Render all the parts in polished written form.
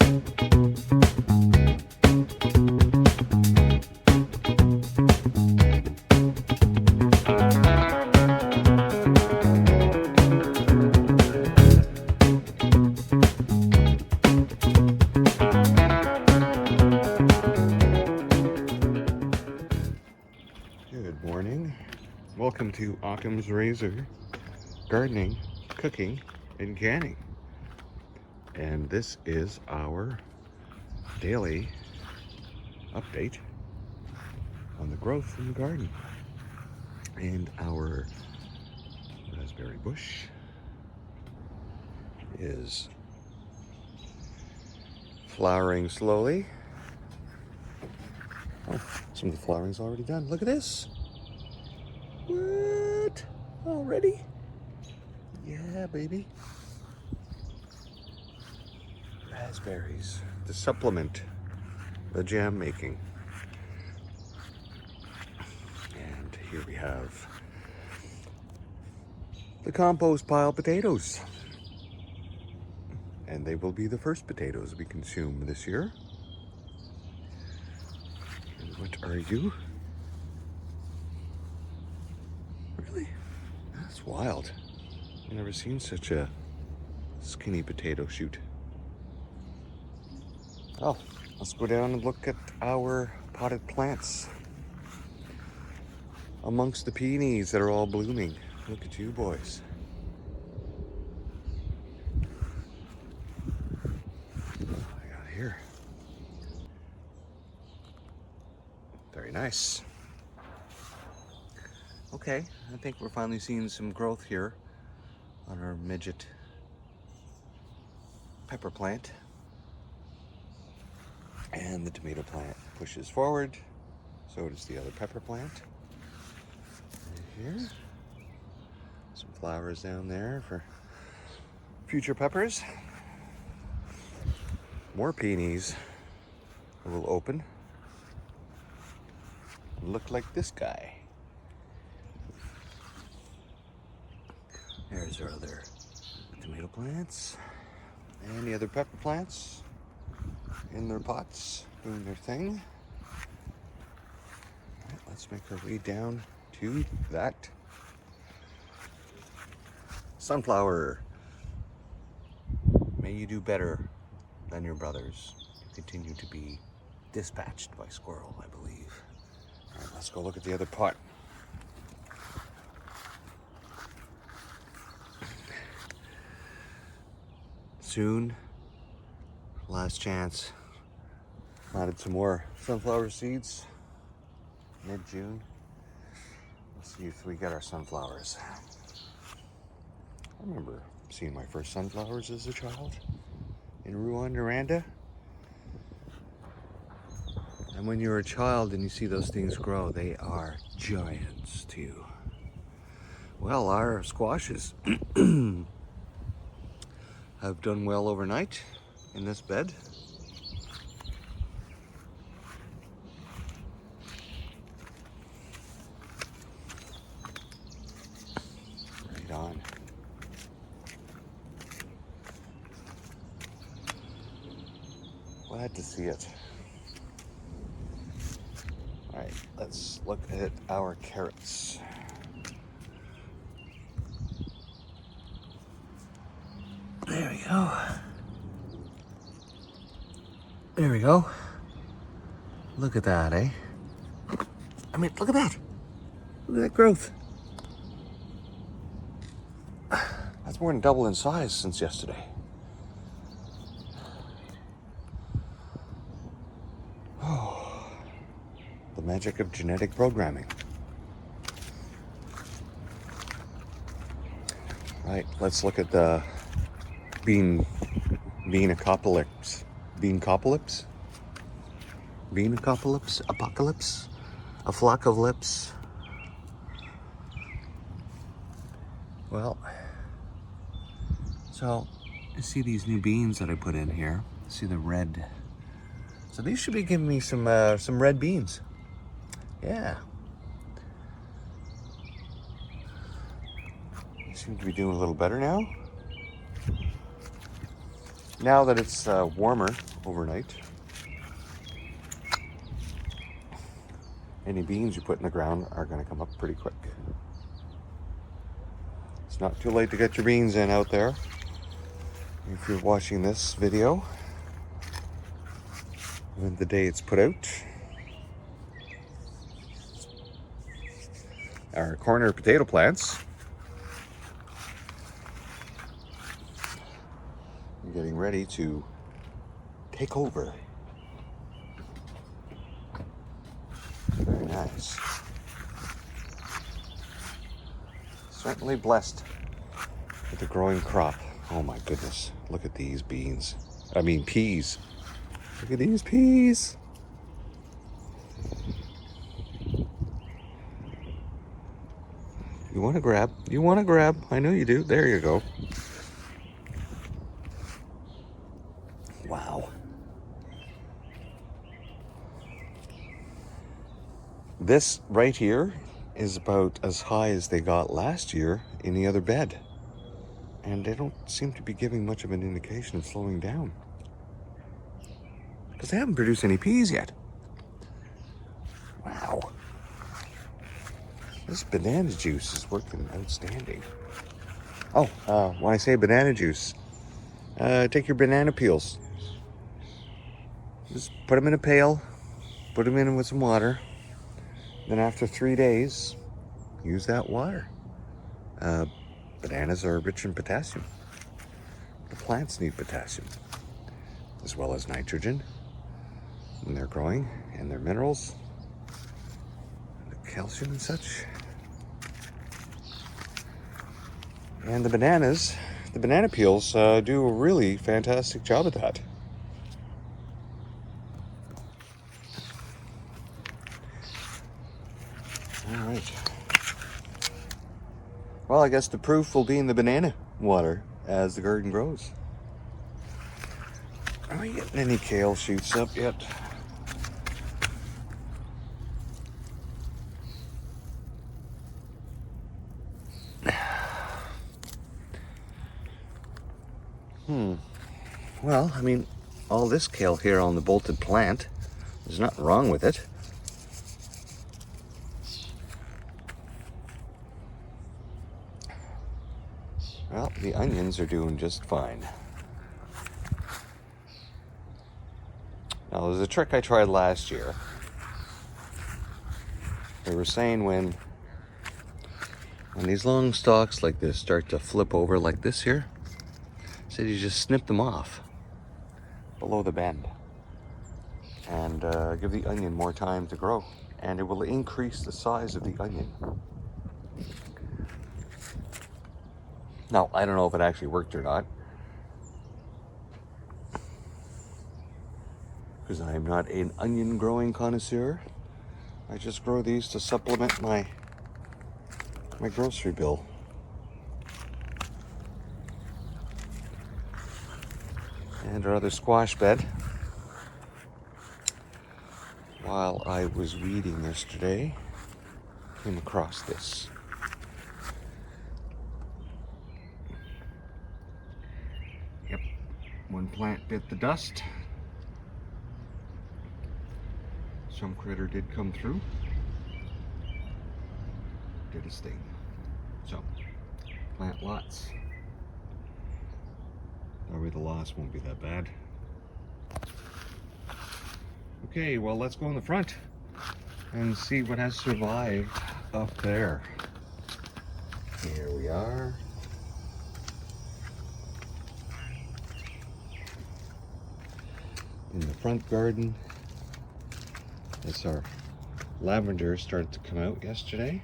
Good morning. Welcome to Occam's Razor Gardening, Cooking, and Canning. And this is our daily update on the growth in the garden. And our raspberry bush is flowering slowly. Oh, some of the flowering's already done. Look at this. What? Already? Yeah, baby. Raspberries to supplement the jam making. And here we have the compost pile potatoes. And they will be the first potatoes we consume this year. And what are you? Really? That's wild. I've never seen such a skinny potato shoot. Oh, let's go down and look at our potted plants. Amongst the peonies that are all blooming. Look at you boys. What do I got here? Very nice. Okay, I think we're finally seeing some growth here on our midget pepper plant. And the tomato plant pushes forward. So does the other pepper plant. Right here. Some flowers down there for future peppers. More peonies will open. Look like this guy. There's our other tomato plants. And the other pepper plants in their pots, doing their thing. All right, let's make our way down to that sunflower. May you do better than your brothers. You continue to be dispatched by squirrel, I believe. All right, let's go look at the other pot. Soon, last chance. Planted some more sunflower seeds mid-June. Let's see if we get our sunflowers. I remember seeing my first sunflowers as a child in Rwanda. And when you're a child and you see those things grow, they are giants to you. Well, our squashes have done well overnight in this bed. Right on. Glad to see it. All right, let's look at our carrots. There we go. There we go. Look at that, eh? I mean, look at that. Look at that growth. That's more than double in size since yesterday. Oh, the magic of genetic programming. Right, let's look at the bean apocalypse. A flock of lips. Well, so you see these new beans that I put in here. See the red. So these should be giving me some red beans. Yeah. They seem to be doing a little better now. Now that it's warmer overnight, any beans you put in the ground are going to come up pretty quick. It's not too late to get your beans in out there. If you're watching this video, when the day it's put out, our corner potato plants are getting ready to take over. Very nice. Certainly blessed with the growing crop. Oh my goodness, look at these beans. I mean peas. Look at these peas. You want to grab? You want to grab? I know you do. There you go. Wow. This right here is about as high as they got last year in the other bed. And they don't seem to be giving much of an indication of slowing down. Because they haven't produced any peas yet. Wow. This banana juice is working outstanding. Oh, when I say banana juice, take your banana peels. Just put them in a pail, put them in with some water. Then after 3 days, use that water. Bananas are rich in potassium. The plants need potassium, as well as nitrogen when they're growing, and their minerals, the calcium and such. And the banana peels do a really fantastic job at that. All right. Well, I guess the proof will be in the banana water as the garden grows. Are we getting any kale shoots up yet? Well, I mean, all this kale here on the bolted plant, there's nothing wrong with it. Well, the onions are doing just fine. Now, there's a trick I tried last year. They were saying when these long stalks like this start to flip over like this here, said you just snip them off below the bend and give the onion more time to grow, and it will increase the size of the onion. Now, I don't know if it actually worked or not, because I am not an onion growing connoisseur. I just grow these to supplement my grocery bill. And our other squash bed. While I was weeding yesterday, came across this. Yep, one plant bit the dust. Some critter did come through. Did its thing. So, plant lots. That way the loss won't be that bad. Okay, well, let's go in the front and see what has survived up there. Here we are. In the front garden. It's our lavender started to come out yesterday.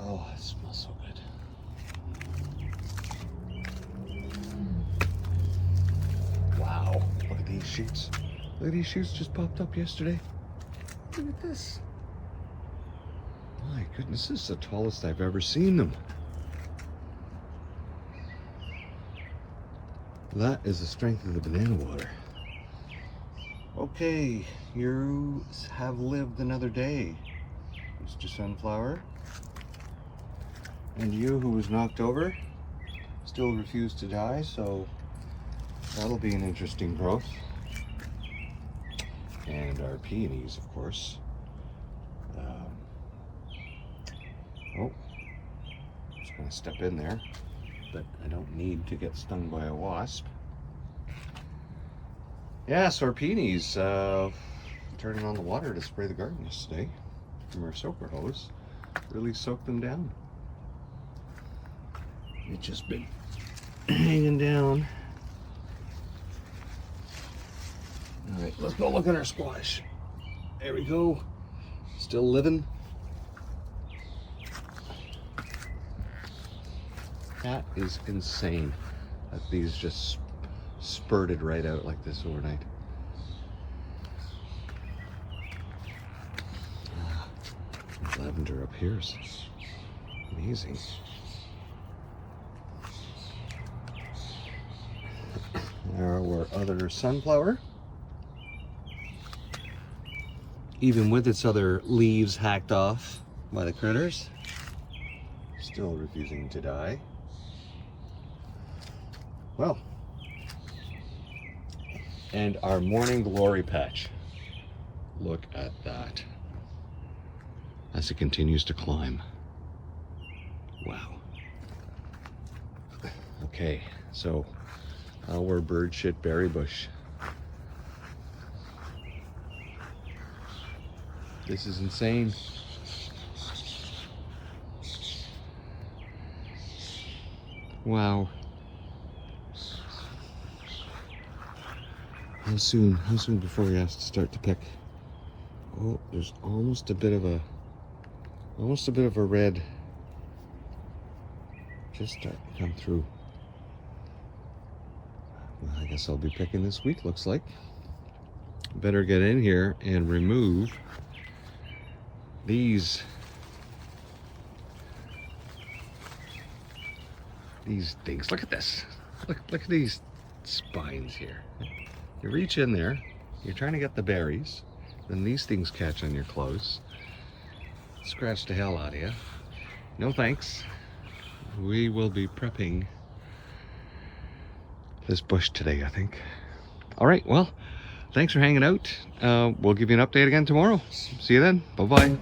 Oh, it smells so good. Wow, look at these shoots. Look at these shoots just popped up yesterday. Look at this. My goodness, this is the tallest I've ever seen them. That is the strength of the banana water. Okay, you have lived another day, Mr. Sunflower. And you who was knocked over, still refuse to die, so that'll be an interesting growth. And our peonies, of course. Oh, just gonna step in there, but I don't need to get stung by a wasp. Yeah, so our peonies, turning on the water to spray the garden yesterday from our soaker hose, really soaked them down. It's just been hanging down. All right, let's go look at our squash. There we go. Still living. That is insane that these just spurted right out like this overnight. Lavender up here is amazing. There are other sunflower. Even with its other leaves hacked off by the critters, still refusing to die. Well, and our morning glory patch. Look at that. As it continues to climb. Wow. Okay, so our bird shit berry bush. This is insane. Wow. How soon before we have to start to pick? Oh, there's almost a bit of a red just starting to come through. Well, I guess I'll be picking this week, looks like. Better get in here and remove these things. Look at this. Look at these spines here. You reach in there, you're trying to get the berries, then these things catch on your clothes, scratch the hell out of you. No thanks. We will be prepping this bush today, I think. All right, well, thanks for hanging out. We'll give you an update again tomorrow. See you then. Bye-bye.